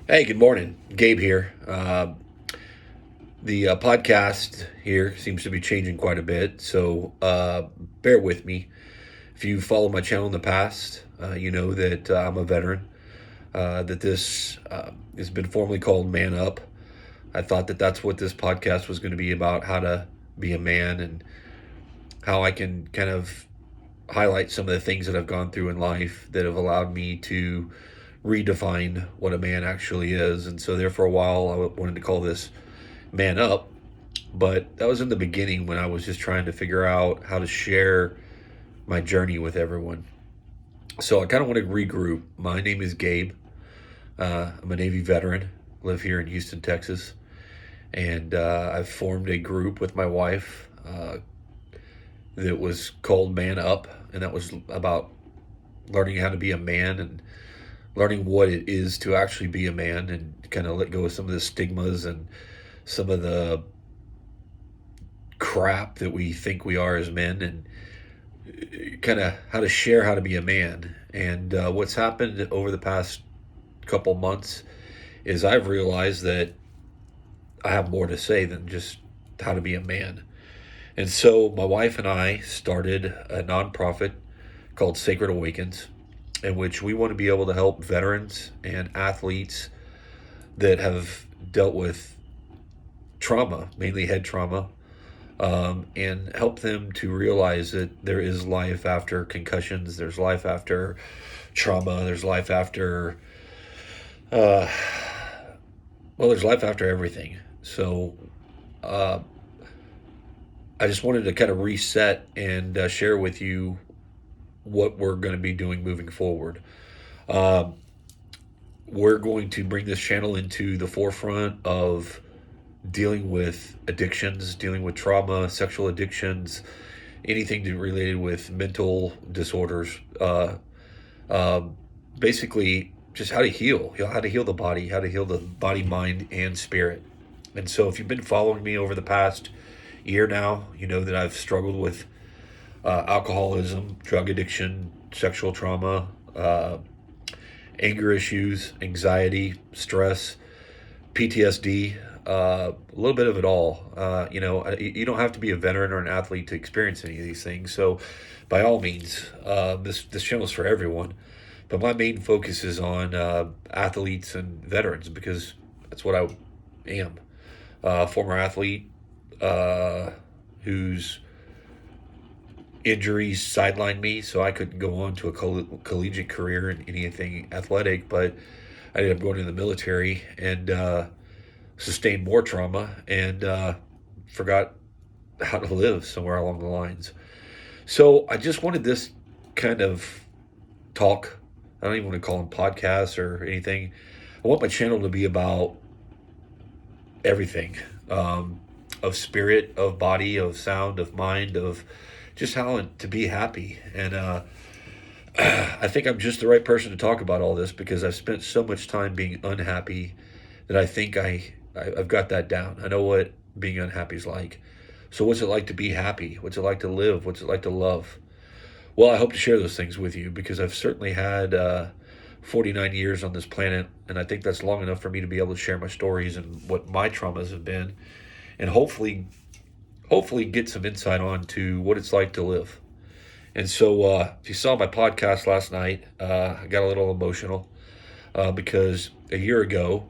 Hey, good morning. Gabe here. The podcast here seems to be changing quite a bit, so bear with me. If you follow my channel in the past, you know that I'm a veteran, that this has been formerly called Man Up. I thought that that's what this podcast was going to be about, how to be a man and how I can kind of highlight some of the things that I've gone through in life that have allowed me to redefine what a man actually is. And so, there for a while, I wanted to call this Man Up, but that was in the beginning when I was just trying to figure out how to share my journey with everyone. So, I kind of want to regroup. My name is Gabe. I'm a Navy veteran, live here in Houston, Texas, and I've formed a group with my wife that was called Man Up, and that was about learning how to be a man and learning what it is to actually be a man and kind of let go of some of the stigmas and some of the crap that we think we are as men, and kind of how to share how to be a man. And what's happened over the past couple months is I've realized that I have more to say than just how to be a man. And so my wife and I started a nonprofit called Sacred Awakens, in which we want to be able to help veterans and athletes that have dealt with trauma, mainly head trauma, and help them to realize that there is life after concussions, there's life after trauma, there's life after, uh, well, there's life after everything. So uh, I just wanted to kind of reset and share with you what we're going to be doing moving forward. Um, we're going to bring this channel into the forefront of dealing with addictions, dealing with trauma, sexual addictions, anything related with mental disorders. Um, Basically, just how to heal, how to heal the body, how to heal the body, mind, and spirit. And so, if you've been following me over the past year now, you know that I've struggled with alcoholism, drug addiction, sexual trauma, anger issues, anxiety, stress, PTSD, a little bit of it all. You don't have to be a veteran or an athlete to experience any of these things. So, by all means, this channel is for everyone. But my main focus is on athletes and veterans because that's what I am. Former athlete whose injuries sidelined me, so I couldn't go on to a collegiate career in anything athletic. But I ended up going to the military and sustained more trauma and forgot how to live somewhere along the lines. So I just wanted this kind of talk. I don't even want to call them podcasts or anything. I want my channel to be about everything, of spirit, of body, of sound, of mind, of just how to be happy. And I think I'm just the right person to talk about all this because I've spent so much time being unhappy that I think I've got that down. I know what being unhappy is like. So what's it like to be happy? What's it like to live? What's it like to love? Well, I hope to share those things with you because I've certainly had 49 years on this planet, and I think that's long enough for me to be able to share my stories and what my traumas have been, and hopefully get some insight on to what it's like to live. And so, if you saw my podcast last night, I got a little emotional because a year ago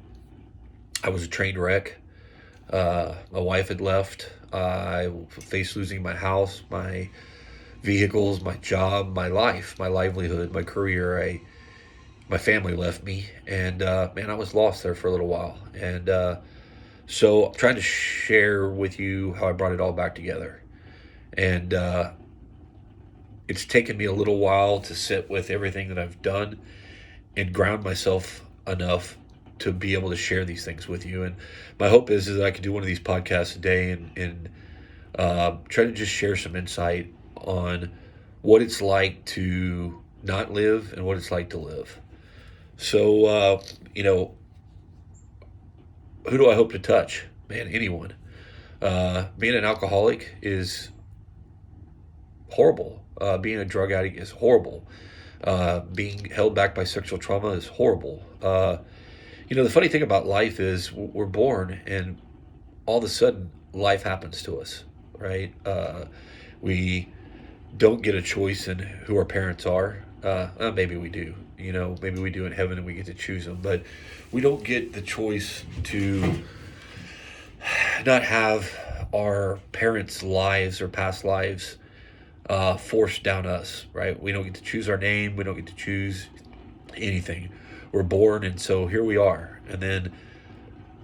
I was a train wreck. My wife had left. I faced losing my house, my vehicles, my job, my life, my livelihood, my career. My family left me, and man, I was lost there for a little while. And so, I'm trying to share with you how I brought it all back together. And it's taken me a little while to sit with everything that I've done and ground myself enough to be able to share these things with you. And my hope is that I can do one of these podcasts a day and try to just share some insight on what it's like to not live and what it's like to live. So, who do I hope to touch? Man, anyone. Being an alcoholic is horrible. Being a drug addict is horrible. Being held back by sexual trauma is horrible. The funny thing about life is we're born, and all of a sudden life happens to us, right? We don't get a choice in who our parents are. Maybe we do. Maybe we do in heaven and we get to choose them, but we don't get the choice to not have our parents' lives or past lives forced down us, right? We don't get to choose our name. We don't get to choose anything. We're born, and so here we are. And then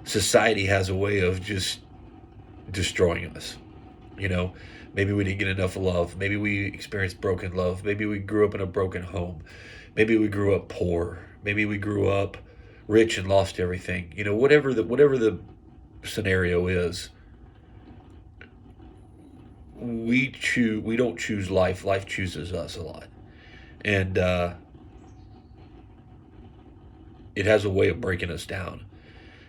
society has a way of just destroying us. You know, maybe we didn't get enough love. Maybe we experienced broken love. Maybe we grew up in a broken home. Maybe we grew up poor. Maybe we grew up rich and lost everything. Whatever the scenario is, we don't choose life. Life chooses us a lot, and it has a way of breaking us down.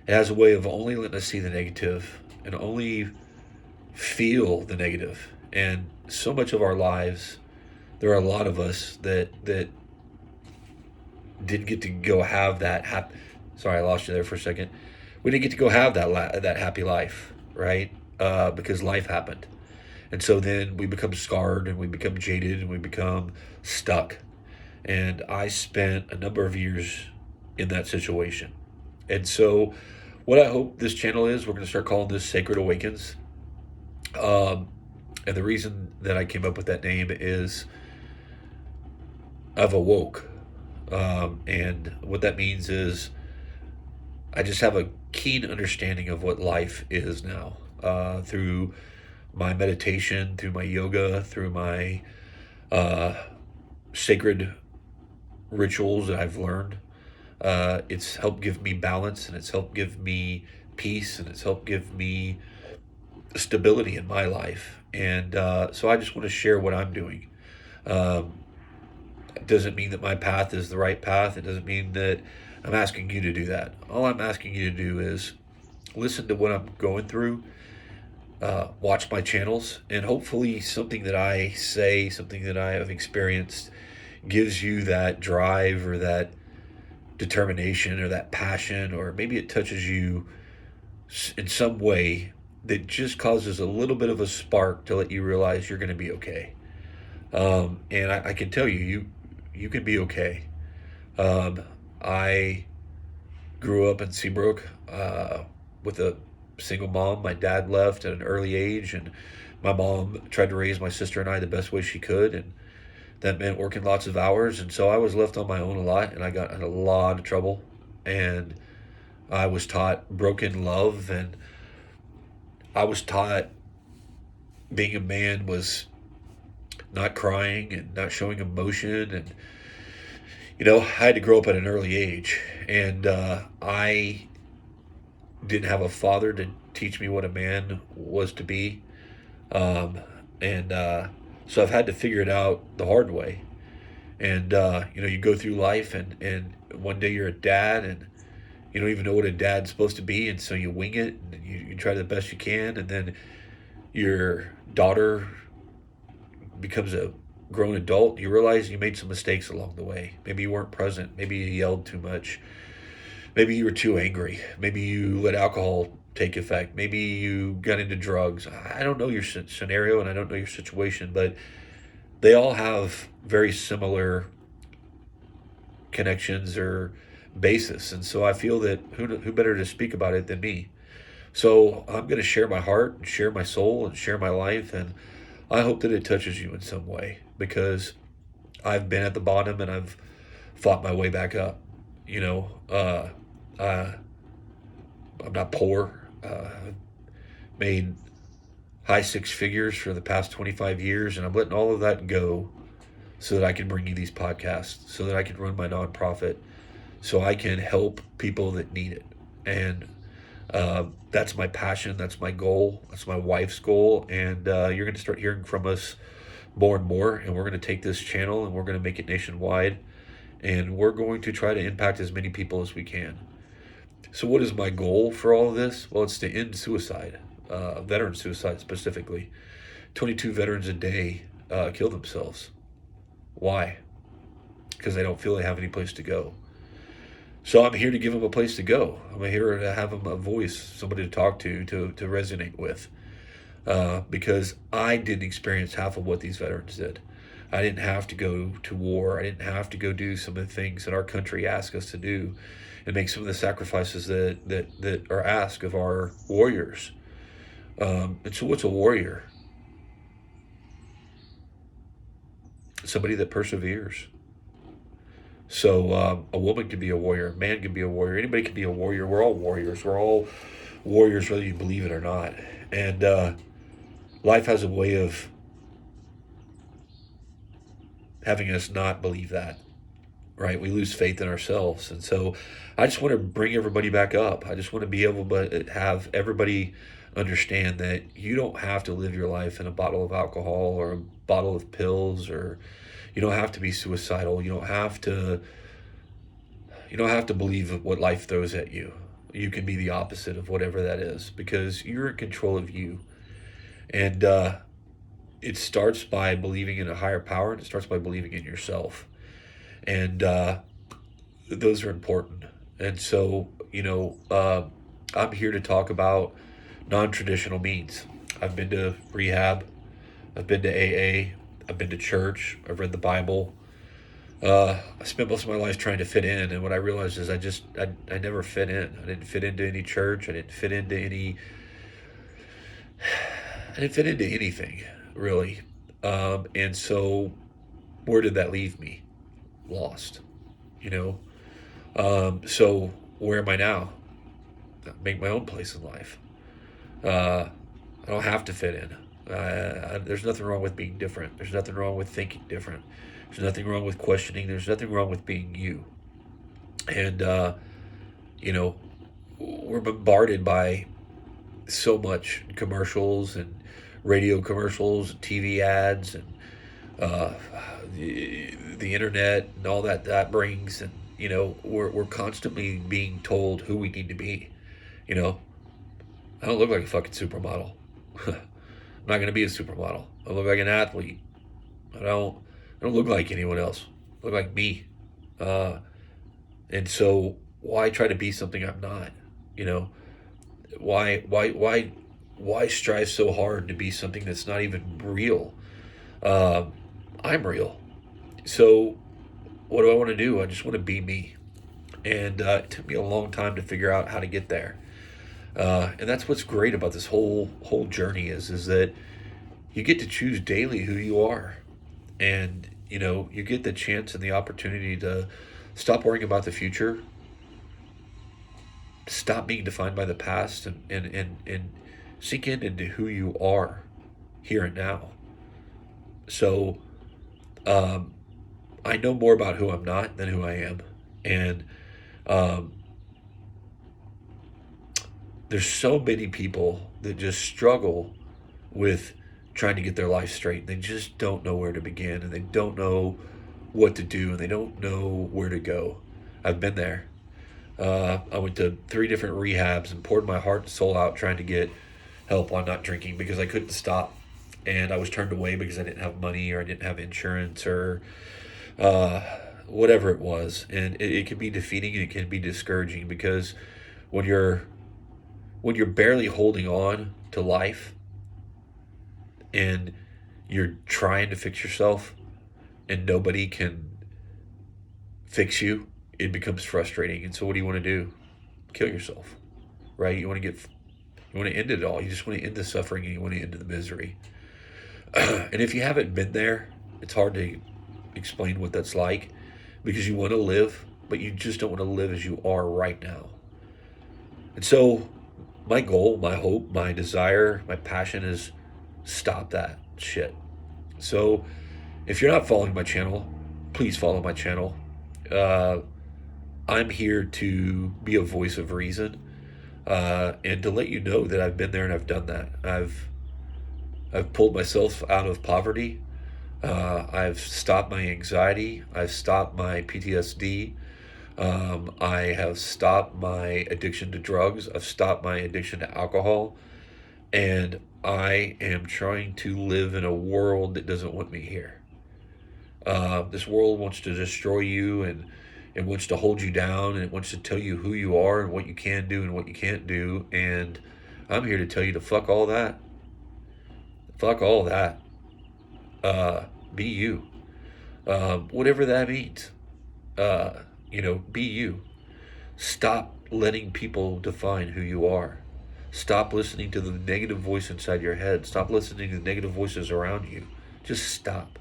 It has a way of only letting us see the negative and only feel the negative. And so much of our lives, there are a lot of us that didn't get to go have that happy. Sorry, I lost you there for a second. We didn't get to go have that happy life, right? Because life happened, and so then we become scarred and we become jaded and we become stuck. And I spent a number of years in that situation, and so what I hope this channel is, we're going to start calling this Sacred Awakens. And the reason that I came up with that name is I've awoke. And what that means is I just have a keen understanding of what life is now, through my meditation, through my yoga, through my sacred rituals that I've learned. It's helped give me balance, and it's helped give me peace, and it's helped give me stability in my life. And so I just want to share what I'm doing. It doesn't mean that my path is the right path. It doesn't mean that I'm asking you to do that. All I'm asking you to do is listen to what I'm going through, watch my channels, and hopefully something that I say, something that I have experienced, gives you that drive or that determination or that passion, or maybe it touches you in some way that just causes a little bit of a spark to let you realize you're going to be okay. And I can tell you can be okay. I grew up in Seabrook with a single mom. My dad left at an early age, and my mom tried to raise my sister and I the best way she could, and that meant working lots of hours. And so I was left on my own a lot, and I got in a lot of trouble. And I was taught broken love, and I was taught being a man was not crying and not showing emotion. And I had to grow up at an early age, and I didn't have a father to teach me what a man was to be. And so I've had to figure it out the hard way. And you go through life, and one day you're a dad, and you don't even know what a dad's supposed to be, and so you wing it, and you try the best you can, and then your daughter becomes a grown adult. You realize you made some mistakes along the way. Maybe you weren't present. Maybe you yelled too much. Maybe you were too angry. Maybe you let alcohol take effect. Maybe you got into drugs. I don't know your scenario, and I don't know your situation, but they all have very similar connections or basis. And so I feel that who better to speak about it than me? So I'm going to share my heart and share my soul and share my life. And I hope that it touches you in some way, because I've been at the bottom and I've fought my way back up. I'm not poor. Made high six figures for the past 25 years, and I'm letting all of that go so that I can bring you these podcasts, so that I can run my nonprofit, so I can help people that need it. And that's my passion. That's my goal. That's my wife's goal. And you're going to start hearing from us more and more. And we're going to take this channel and we're going to make it nationwide. And we're going to try to impact as many people as we can. So what is my goal for all of this? Well, it's to end suicide, veteran suicide specifically. 22 veterans a day kill themselves. Why? Because they don't feel they have any place to go. So I'm here to give them a place to go. I'm here to have them a voice, somebody to talk to resonate with. Because I didn't experience half of what these veterans did. I didn't have to go to war. I didn't have to go do some of the things that our country asks us to do and make some of the sacrifices that are asked of our warriors. And so, what's a warrior? Somebody that perseveres. So, a woman can be a warrior, a man can be a warrior, anybody can be a warrior. We're all warriors. We're all warriors, whether you believe it or not. And life has a way of having us not believe that, right? We lose faith in ourselves. And so I just want to bring everybody back up. I just want to be able to have everybody understand that you don't have to live your life in a bottle of alcohol or a bottle of pills, or you don't have to be suicidal. You don't have to believe what life throws at you. You can be the opposite of whatever that is, because you're in control of you. And it starts by believing in a higher power, and it starts by believing in yourself. And those are important. And so, I'm here to talk about non-traditional means. I've been to rehab. I've been to AA. I've been to church. I've read the Bible. I spent most of my life trying to fit in, and what I realized is I never fit in. I didn't fit into any church. I didn't fit into anything, really. And so, where did that leave me? Lost, you know? So, where am I now? Make my own place in life. I don't have to fit in. There's nothing wrong with being different. There's nothing wrong with thinking different. There's nothing wrong with questioning. There's nothing wrong with being you. And, we're bombarded by so much commercials and radio commercials, and TV ads, and the internet and all that brings. And, we're constantly being told who we need to be. I don't look like a fucking supermodel. I'm not going to be a supermodel. I look like an athlete. I don't look like anyone else. I look like me. And so why try to be something I'm not? Why strive so hard to be something that's not even real? I'm real. So what do I want to do? I just want to be me. And it took me a long time to figure out how to get there. And that's what's great about this whole journey is that you get to choose daily who you are. And, you get the chance and the opportunity to stop worrying about the future, stop being defined by the past, and sink into who you are here and now. So, I know more about who I'm not than who I am. And, there's so many people that just struggle with trying to get their life straight. They just don't know where to begin, and they don't know what to do, and they don't know where to go. I've been there. I went to 3 different rehabs and poured my heart and soul out trying to get help on not drinking because I couldn't stop. And I was turned away because I didn't have money, or I didn't have insurance, or whatever it was. And it can be defeating, and it can be discouraging, because when you're barely holding on to life and you're trying to fix yourself and nobody can fix you, it becomes frustrating. And so what do you want to do? Kill yourself, right? You want to end it all. You just want to end the suffering, and you want to end the misery. And if you haven't been there, it's hard to explain what that's like, because you want to live, but you just don't want to live as you are right now. And so my goal, my hope, my desire, my passion is stop that shit. So if you're not following my channel, please follow my channel. I'm here to be a voice of reason, and to let you know that I've been there and I've done that. I've pulled myself out of poverty. I've stopped my anxiety. I've stopped my PTSD. I have stopped my addiction to drugs. I've stopped my addiction to alcohol. And I am trying to live in a world that doesn't want me here. This world wants to destroy you and It wants to hold you down, and it wants to tell you who you are and what you can do and what you can't do. And I'm here to tell you to fuck all that. Fuck all that. Be you. Whatever that means. Be you. Stop letting people define who you are. Stop listening to the negative voice inside your head. Stop listening to the negative voices around you. Just stop.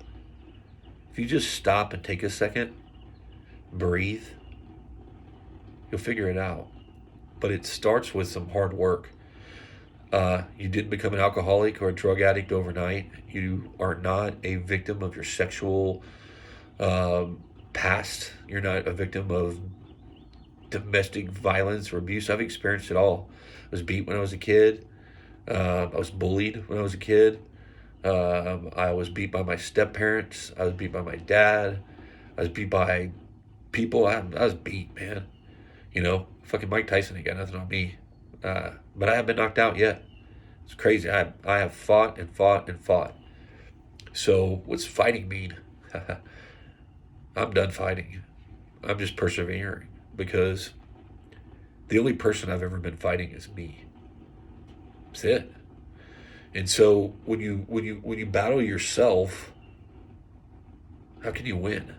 If you just stop and take a second, breathe, you'll figure it out. But it starts with some hard work. You didn't become an alcoholic or a drug addict overnight. You are not a victim of your sexual past. You're not a victim of domestic violence or abuse. I've experienced it all. I was beat when I was a kid. I was bullied when I was a kid. I was beat by my step-parents. I was beat by my dad. I was beat by people. I was beat, man. Fucking Mike Tyson ain't got nothing on me. But I haven't been knocked out yet. It's crazy. I have fought and fought and fought. So what's fighting mean? I'm done fighting. I'm just persevering, because the only person I've ever been fighting is me. That's it. And so when you battle yourself, how can you win?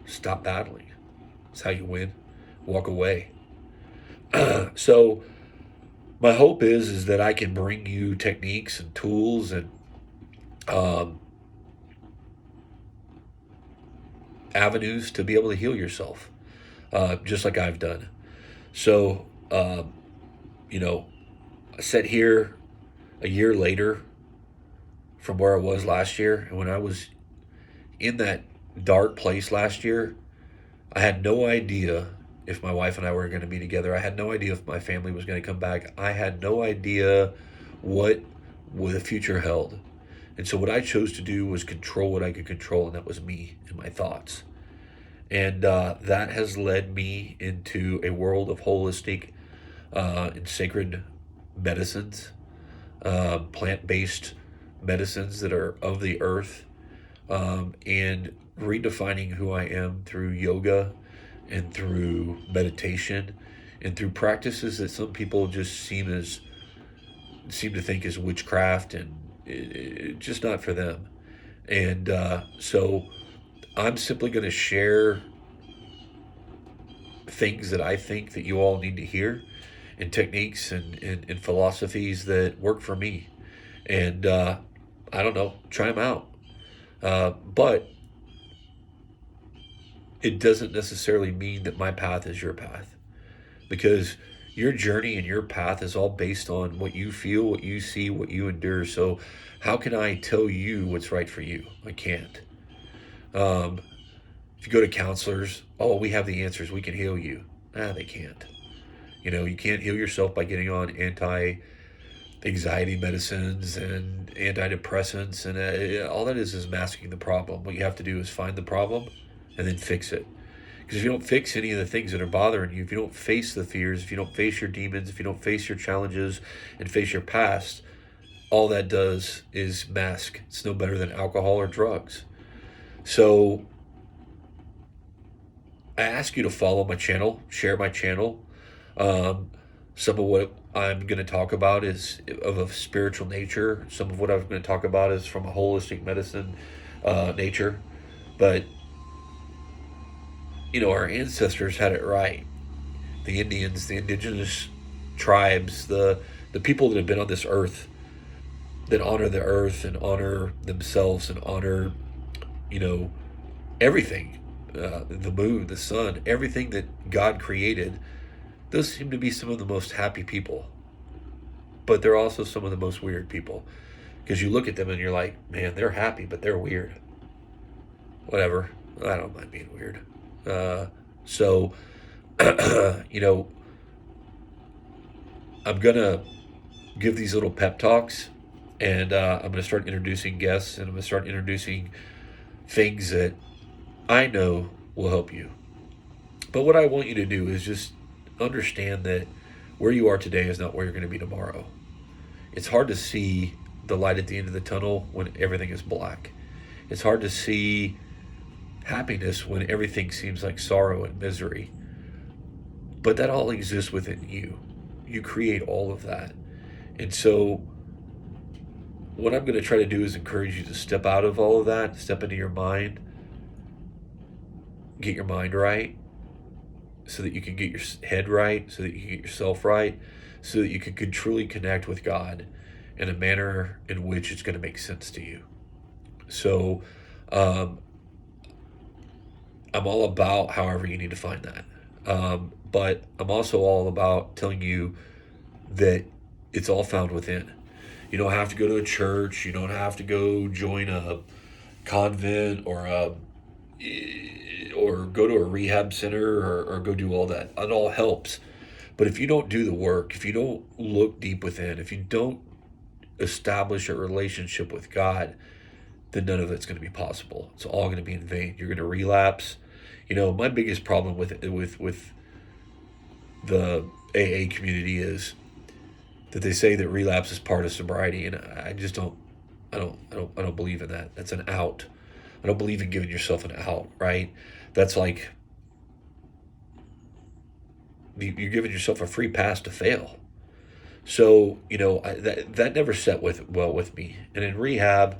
Stop battling. That's how you win. Walk away. So my hope is that I can bring you techniques and tools and avenues to be able to heal yourself, just like I've done. So, I sat here a year later from where I was last year. And when I was in that dark place last year, I had no idea if my wife and I were going to be together. I had no idea if my family was going to come back. I had no idea what the future held. And so what I chose to do was control what I could control, and that was me and my thoughts. And that has led me into a world of holistic and sacred medicines, plant-based medicines that are of the earth, and redefining who I am through yoga and through meditation and through practices that some people just seem to think is witchcraft, and it's just not for them. And so I'm simply going to share things that I think that you all need to hear, and techniques and philosophies that work for me. And I don't know, try them out. But it doesn't necessarily mean that my path is your path, because your journey and your path is all based on what you feel, what you see, what you endure. So how can I tell you what's right for you? I can't. If you go to counselors, oh, we have the answers, we can heal you. They can't. You can't heal yourself by getting on anti-anxiety medicines and antidepressants, and all that is masking the problem. What you have to do is find the problem and then fix it. Because if you don't fix any of the things that are bothering you, if you don't face the fears, if you don't face your demons, if you don't face your challenges and face your past, all that does is mask. It's no better than alcohol or drugs. So I ask you to follow my channel, share my channel. Some of what I'm going to talk about is of a spiritual nature. Some of what I'm going to talk about is from a holistic medicine nature. But our ancestors had it right. The Indians, the indigenous tribes, the people that have been on this earth, that honor the earth and honor themselves and honor, everything, the moon, the sun, everything that God created. Those seem to be some of the most happy people. But they're also some of the most weird people. Because you look at them and you're like, man, they're happy, but they're weird. Whatever. I don't mind being weird. So, I'm going to give these little pep talks, and I'm going to start introducing guests, and I'm going to start introducing things that I know will help you. But what I want you to do is just understand that where you are today is not where you're going to be tomorrow. It's hard to see the light at the end of the tunnel when everything is black. It's hard to see happiness when everything seems like sorrow and misery. But that all exists within you. You create all of that. And so, what I'm going to try to do is encourage you to step out of all of that, step into your mind, get your mind right, so that you can get your head right, so that you can get yourself right, so that you can truly connect with God in a manner in which it's going to make sense to you. So, um, I'm all about however you need to find that. But I'm also all about telling you that it's all found within. You don't have to go to a church. You don't have to go join a convent or go to a rehab center or go do all that. It all helps. But if you don't do the work, if you don't look deep within, if you don't establish a relationship with God, then none of it's going to be possible. It's all going to be in vain. You're going to relapse. My biggest problem with the AA community is that they say that relapse is part of sobriety, and I just don't. I don't believe in that. That's an out. I don't believe in giving yourself an out. Right? That's like you're giving yourself a free pass to fail. So that never set well with me. And in rehab,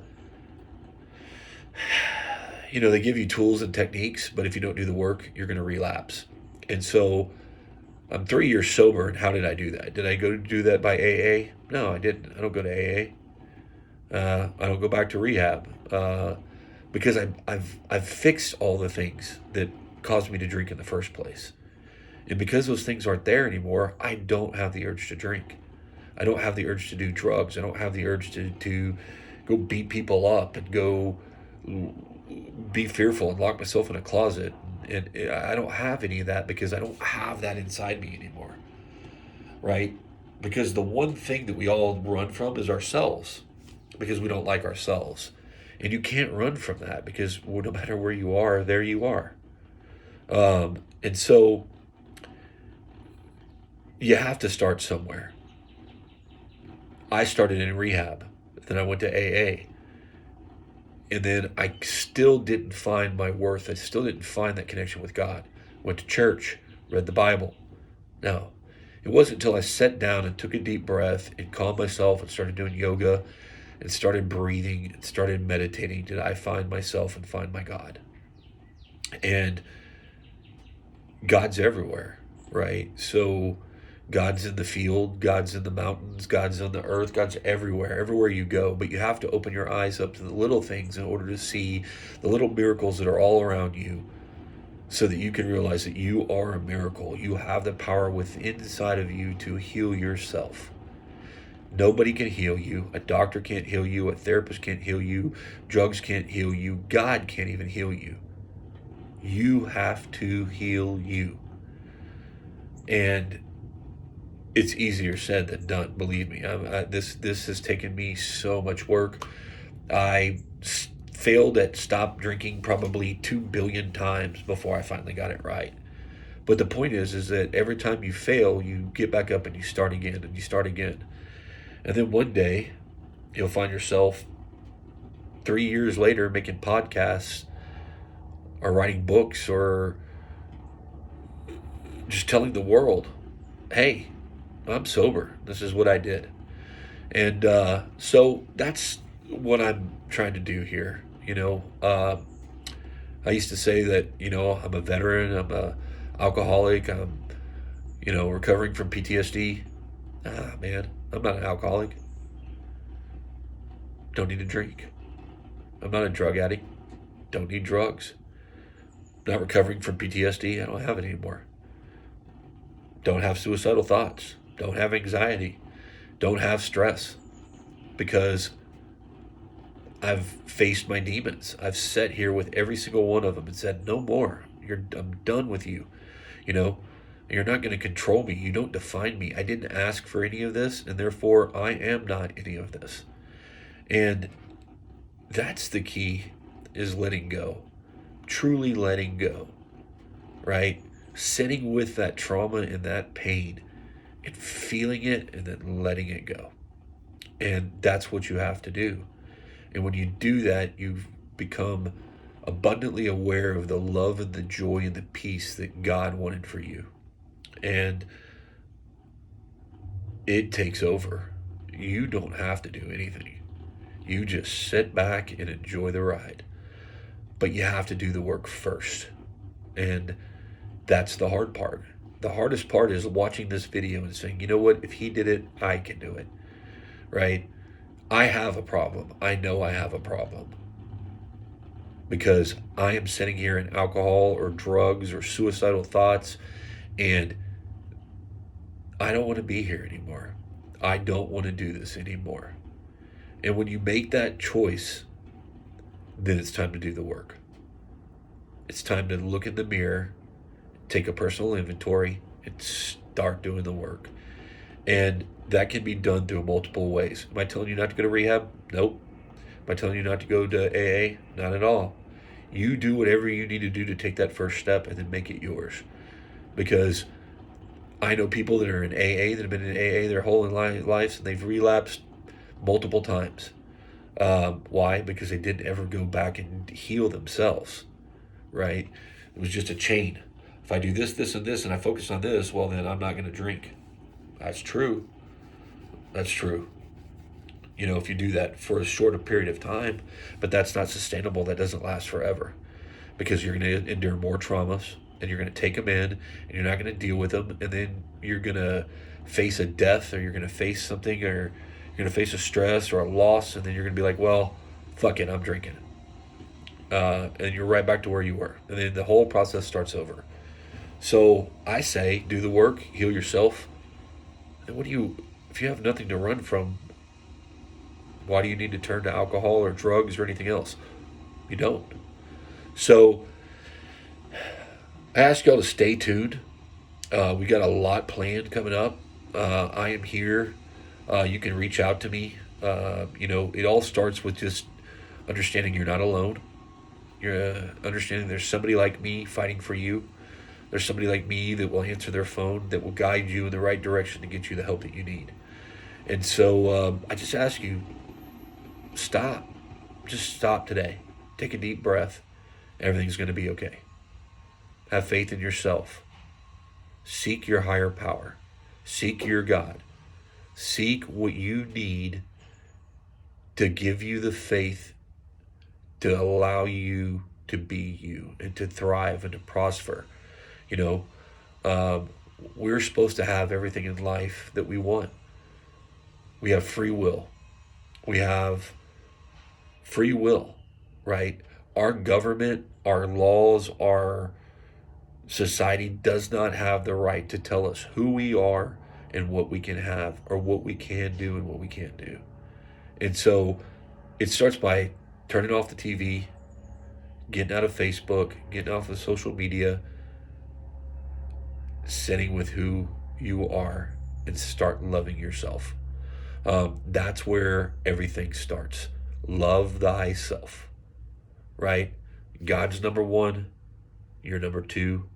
they give you tools and techniques, but if you don't do the work, you're going to relapse. And so I'm 3 years sober, and how did I do that? Did I go do that by AA? No, I didn't. I don't go to AA. I don't go back to rehab because I've fixed all the things that caused me to drink in the first place. And because those things aren't there anymore, I don't have the urge to drink. I don't have the urge to do drugs. I don't have the urge to go beat people up and go be fearful and lock myself in a closet. And I don't have any of that because I don't have that inside me anymore, right? Because the one thing that we all run from is ourselves, because we don't like ourselves. And you can't run from that because no matter where you are, there you are. And so you have to start somewhere. I started in rehab, then I went to AA. And then I still didn't find my worth. I still didn't find that connection with God. Went to church, read the Bible. No, it wasn't until I sat down and took a deep breath and calmed myself and started doing yoga and started breathing and started meditating did I find myself and find my God. And God's everywhere, right? So God's in the field, God's in the mountains, God's on the earth, God's everywhere you go. But you have to open your eyes up to the little things in order to see the little miracles that are all around you so that you can realize that you are a miracle. You have the power within inside of you to heal yourself. Nobody can heal you. A doctor can't heal you. A therapist can't heal you. Drugs can't heal you. God can't even heal you. You have to heal you. And it's easier said than done, believe me. This has taken me so much work. I failed at stop drinking probably 2 billion times before I finally got it right. But the point is that every time you fail, you get back up and you start again and you start again. And then one day, you'll find yourself 3 years later making podcasts or writing books or just telling the world, hey, I'm sober. This is what I did. And so that's what I'm trying to do here. I used to say that, I'm a veteran, I'm a alcoholic, I'm, recovering from PTSD. Man, I'm not an alcoholic. Don't need to drink. I'm not a drug addict. Don't need drugs. Not recovering from PTSD. I don't have it anymore. Don't have suicidal thoughts. Don't have anxiety. Don't have stress. Because I've faced my demons. I've sat here with every single one of them and said, no more. I'm done with you. You're not going to control me. You don't define me. I didn't ask for any of this, and therefore I am not any of this. And that's the key, is letting go. Truly letting go. Right? Sitting with that trauma and that pain and feeling it and then letting it go. And that's what you have to do. And when you do that, you become abundantly aware of the love and the joy and the peace that God wanted for you. And it takes over. You don't have to do anything. You just sit back and enjoy the ride. But you have to do the work first. And that's the hard part. The hardest part is watching this video and saying, you know what, if he did it, I can do it. Right? I have a problem. I know I have a problem. Because I am sitting here in alcohol or drugs or suicidal thoughts, and I don't want to be here anymore. I don't want to do this anymore. And when you make that choice, then it's time to do the work. It's time to look in the mirror, take a personal inventory, and start doing the work. And that can be done through multiple ways. Am I telling you not to go to rehab? Nope. Am I telling you not to go to AA? Not at all. You do whatever you need to do to take that first step and then make it yours. Because I know people that are in AA that have been in AA their whole lives, and they've relapsed multiple times. Why? Because they didn't ever go back and heal themselves, right? It was just a chain. If I do this, this, and this, and I focus on this, well, then I'm not going to drink. That's true. That's true. You know, if you do that for a shorter period of time, but that's not sustainable. That doesn't last forever, because you're going to endure more traumas, and you're going to take them in, and you're not going to deal with them, and then you're going to face a death, or you're going to face something, or you're going to face a stress or a loss, and then you're going to be like, well, fuck it, I'm drinking. And you're right back to where you were. And then the whole process starts over. So I say, do the work, heal yourself. And if you have nothing to run from, why do you need to turn to alcohol or drugs or anything else? You don't. So I ask y'all to stay tuned. We got a lot planned coming up. I am here. You can reach out to me. It all starts with just understanding you're not alone. You're understanding there's somebody like me fighting for you. There's somebody like me that will answer their phone, that will guide you in the right direction to get you the help that you need. And so I just ask you, stop. Just stop today. Take a deep breath. Everything's going to be okay. Have faith in yourself. Seek your higher power. Seek your God. Seek what you need to give you the faith to allow you to be you and to thrive and to prosper. We're supposed to have everything in life that we want. We have free will. We have free will, right? Our government, our laws, our society does not have the right to tell us who we are and what we can have, or what we can do and what we can't do. And so it starts by turning off the TV, getting out of Facebook, getting off of social media, sitting with who you are, and start loving yourself. That's where everything starts. Love thyself, right? God's number one, you're number two,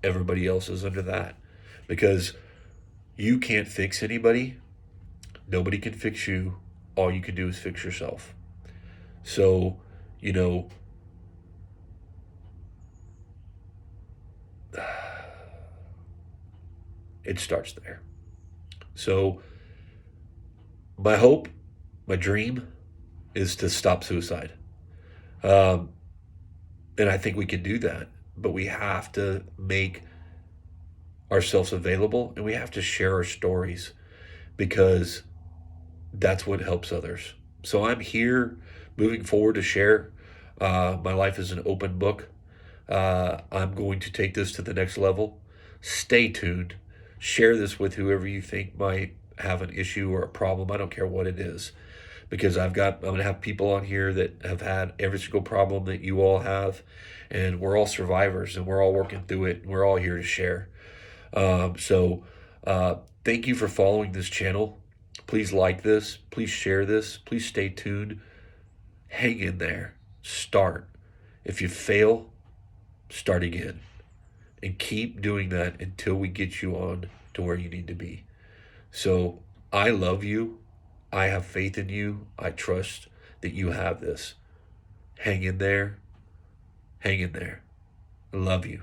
everybody else is under that. Because you can't fix anybody, nobody can fix you, all you can do is fix yourself. So, it starts there. So my hope, my dream is to stop suicide. And I think we can do that, but we have to make ourselves available, and we have to share our stories, because that's what helps others. So I'm here moving forward to share. My life is an open book. I'm going to take this to the next level. Stay tuned. Share this with whoever you think might have an issue or a problem. I don't care what it is, because I'm going to have people on here that have had every single problem that you all have, and we're all survivors, and we're all working through it, and we're all here to share. Thank you for following this channel. Please like this. Please share this. Please stay tuned. Hang in there. Start. If you fail, start again. And keep doing that until we get you on to where you need to be. So I love you. I have faith in you. I trust that you have this. Hang in there. Hang in there. I love you.